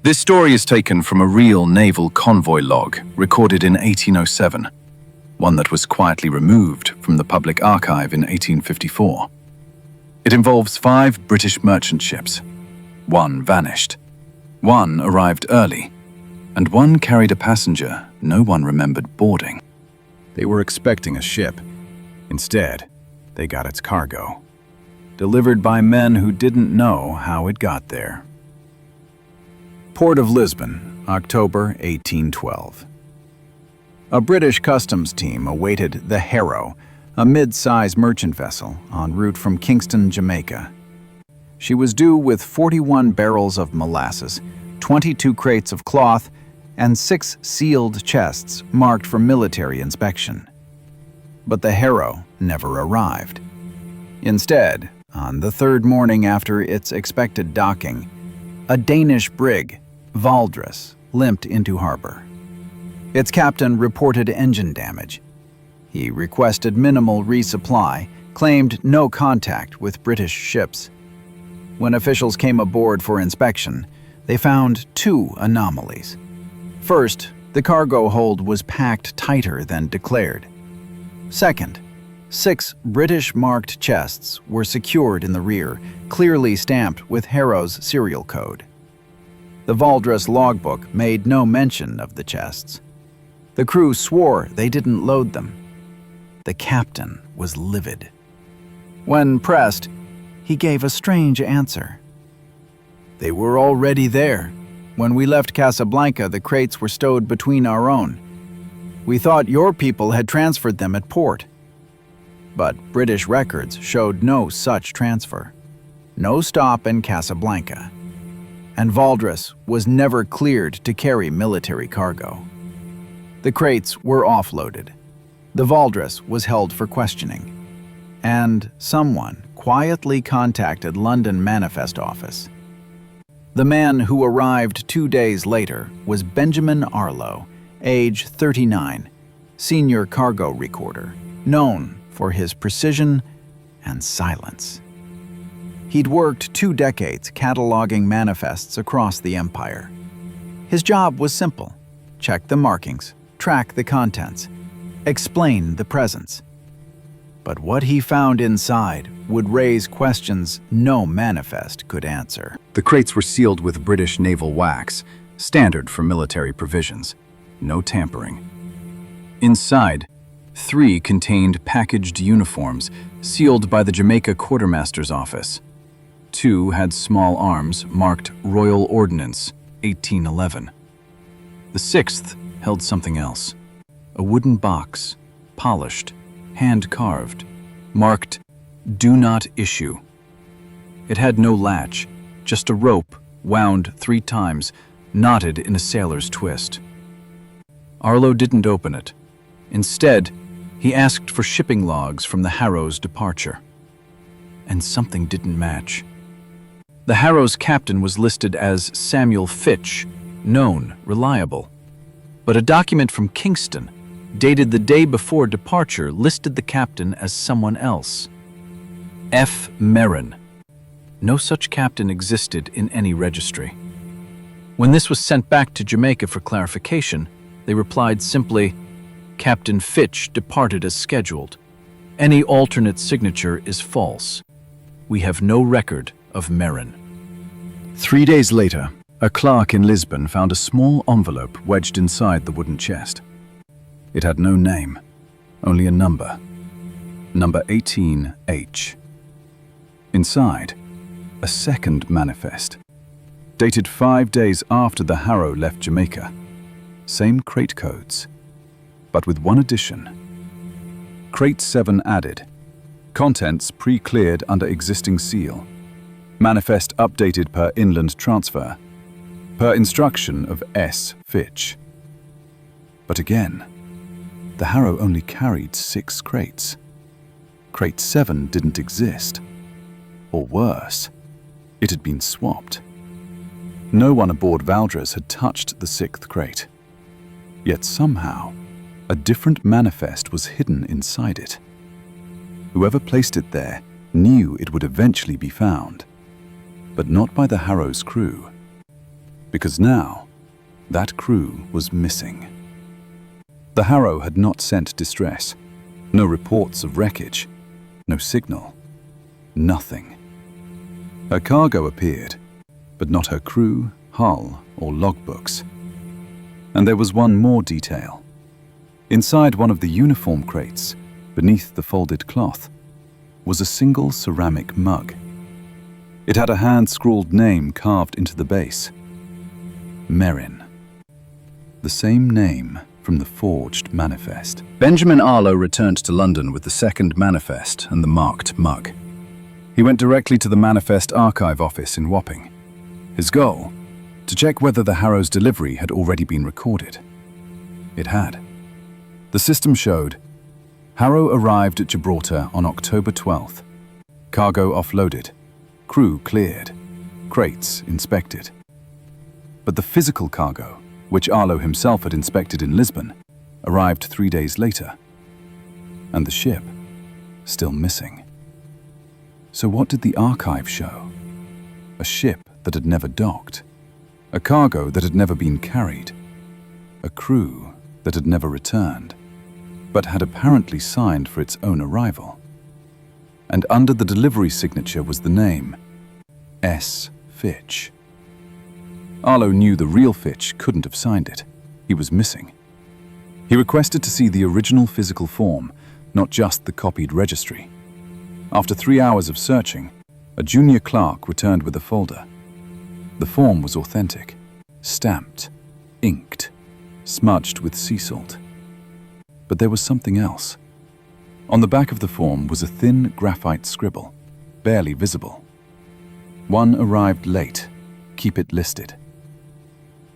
This story is taken from a real naval convoy log recorded in 1807, one that was quietly removed from the public archive in 1854. It involves 5 British merchant ships. 1 vanished, 1 arrived early, and 1 carried a passenger no one remembered boarding. They were expecting a ship. Instead, they got its cargo, delivered by men who didn't know how it got there. Port of Lisbon, October 1812. A British customs team awaited the Harrow, a mid-size merchant vessel en route from Kingston, Jamaica. She was due with 41 barrels of molasses, 22 crates of cloth, and 6 sealed chests marked for military inspection. But the Harrow never arrived. Instead, on the 3rd morning after its expected docking, a Danish brig, Valdres, limped into harbor. Its captain reported engine damage. He requested minimal resupply, claimed no contact with British ships. When officials came aboard for inspection, they found 2 anomalies. First, the cargo hold was packed tighter than declared. Second, 6 British-marked chests were secured in the rear, clearly stamped with Harrow's serial code. The Valdres logbook made no mention of the chests. The crew swore they didn't load them. The captain was livid. When pressed, he gave a strange answer. "They were already there. When we left Casablanca, the crates were stowed between our own. We thought your people had transferred them at port." But British records showed no such transfer. No stop in Casablanca. And Valdres was never cleared to carry military cargo. The crates were offloaded. The Valdres was held for questioning. And someone quietly contacted London Manifest Office. The man who arrived 2 days later was Benjamin Arlo, age 39, senior cargo recorder, known for his precision and silence. He'd worked 2 decades cataloging manifests across the empire. His job was simple: check the markings, track the contents, explain the presence. But what he found inside would raise questions no manifest could answer. The crates were sealed with British naval wax, standard for military provisions. No tampering. Inside, 3 contained packaged uniforms sealed by the Jamaica Quartermaster's Office. 2 had small arms marked Royal Ordnance, 1811. The 6th held something else. A wooden box, polished, hand-carved, marked "Do Not Issue." It had no latch, just a rope wound 3 times, knotted in a sailor's twist. Arlo didn't open it. Instead, he asked for shipping logs from the Harrow's departure. And something didn't match. The Harrow's captain was listed as Samuel Fitch, known, reliable. But a document from Kingston, dated the day before departure, listed the captain as someone else. F. Merrin. No such captain existed in any registry. When this was sent back to Jamaica for clarification, they replied simply, "Captain Fitch departed as scheduled. Any alternate signature is false. We have no record of Merrin." 3 days later, a clerk in Lisbon found a small envelope wedged inside the wooden chest. It had no name, only a number. Number 18H. Inside, a second manifest, dated 5 days after the Harrow left Jamaica. Same crate codes, but with one addition. Crate 7 added. Contents pre-cleared under existing seal. Manifest updated per inland transfer. Per instruction of S. Fitch. But again, the Harrow only carried 6 crates. Crate 7 didn't exist. Or worse, it had been swapped. No one aboard Valdres had touched the 6th crate. Yet somehow, a different manifest was hidden inside it. Whoever placed it there knew it would eventually be found, but not by the Harrow's crew. because now that crew was missing. The Harrow had not sent distress, no reports of wreckage, no signal, nothing. Her cargo appeared, but not her crew, hull, or logbooks. And there was one more detail. Inside one of the uniform crates, beneath the folded cloth, was a single ceramic mug. It had a hand-scrawled name carved into the base. Merrin. The same name from the forged manifest. Benjamin Arlo returned to London with the second manifest and the marked mug. He went directly to the manifest archive office in Wapping. His goal? To check whether the Harrow's delivery had already been recorded. It had. The system showed Harrow arrived at Gibraltar on October 12th. Cargo offloaded. Crew cleared. Crates inspected. But the physical cargo, which Arlo himself had inspected in Lisbon, arrived 3 days later. And the ship, still missing. So what did the archive show? A ship that had never docked. A cargo that had never been carried. A crew that had never returned, but had apparently signed for its own arrival. And under the delivery signature was the name, S. Fitch. Arlo knew the real Fitch couldn't have signed it. He was missing. He requested to see the original physical form, not just the copied registry. After 3 hours of searching, a junior clerk returned with a folder. The form was authentic, stamped, inked, smudged with sea salt. But there was something else. On the back of the form was a thin graphite scribble, barely visible. One arrived late. Keep it listed.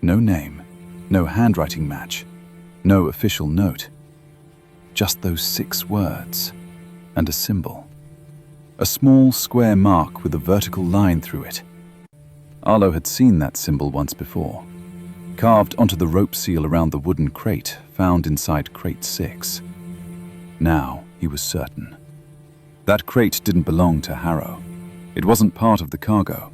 No name, no handwriting match, no official note. Just those 6 words and a symbol. A small square mark with a vertical line through it. Arlo had seen that symbol once before, carved onto the rope seal around the wooden crate found inside crate 6. Now he was certain. That crate didn't belong to Harrow. It wasn't part of the cargo.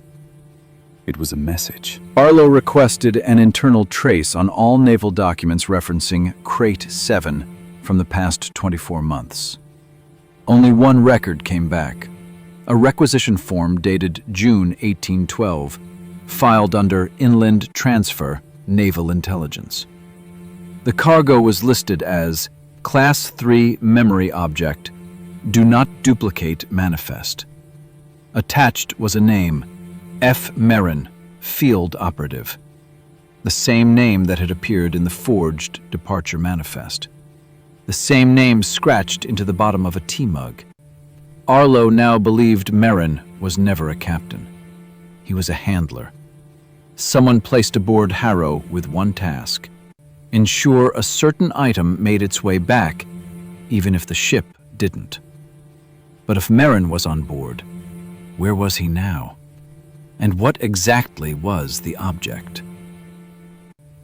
It was a message. Arlo requested an internal trace on all naval documents referencing crate 7 from the past 24 months. Only one record came back. A requisition form dated June 1812, filed under Inland Transfer, Naval Intelligence. The cargo was listed as Class 3 Memory Object, Do Not Duplicate Manifest. Attached was a name, F. Merrin, Field Operative, the same name that had appeared in the forged departure manifest. The same name scratched into the bottom of a tea mug. Arlo now believed Merrin was never a captain. He was a handler. Someone placed aboard Harrow with one task: ensure a certain item made its way back, even if the ship didn't. But if Merrin was on board, where was he now? And what exactly was the object?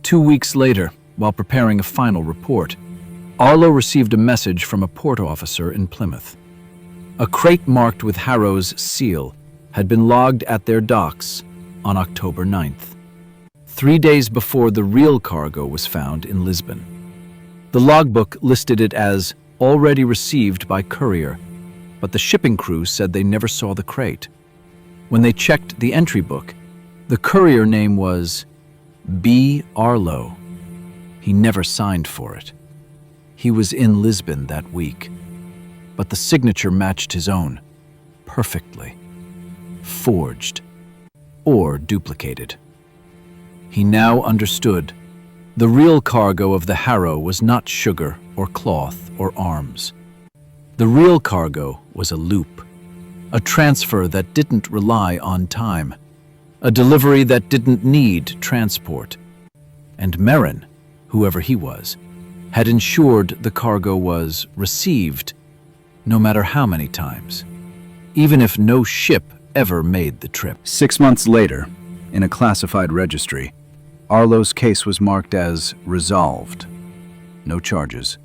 2 weeks later, while preparing a final report, Arlo received a message from a port officer in Plymouth. A crate marked with Harrow's seal had been logged at their docks on October 9th, 3 days before the real cargo was found in Lisbon. The logbook listed it as already received by courier, but the shipping crew said they never saw the crate. When they checked the entry book, the courier name was B. Arlo. He never signed for it. He was in Lisbon that week, but the signature matched his own, perfectly. Forged, or duplicated. He now understood. The real cargo of the Harrow was not sugar or cloth or arms. The real cargo was a loop, a transfer that didn't rely on time, a delivery that didn't need transport. And Merrin, whoever he was, had ensured the cargo was received no matter how many times, even if no ship ever made the trip. 6 months later, in a classified registry, Arlo's case was marked as resolved. No charges,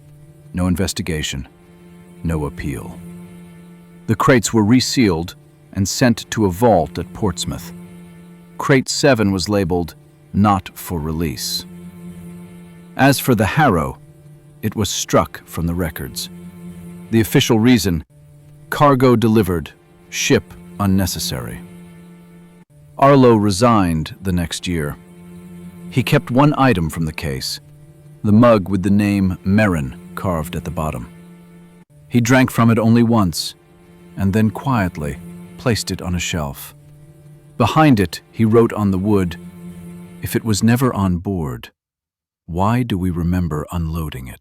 no investigation, no appeal. The crates were resealed and sent to a vault at Portsmouth. Crate 7 was labeled not for release. As for the Harrow, it was struck from the records. The official reason: cargo delivered, ship unnecessary. Arlo resigned the next year. He kept one item from the case, the mug with the name Merrin carved at the bottom. He drank from it only once, and then quietly placed it on a shelf. Behind it, he wrote on the wood, "If it was never on board, why do we remember unloading it?"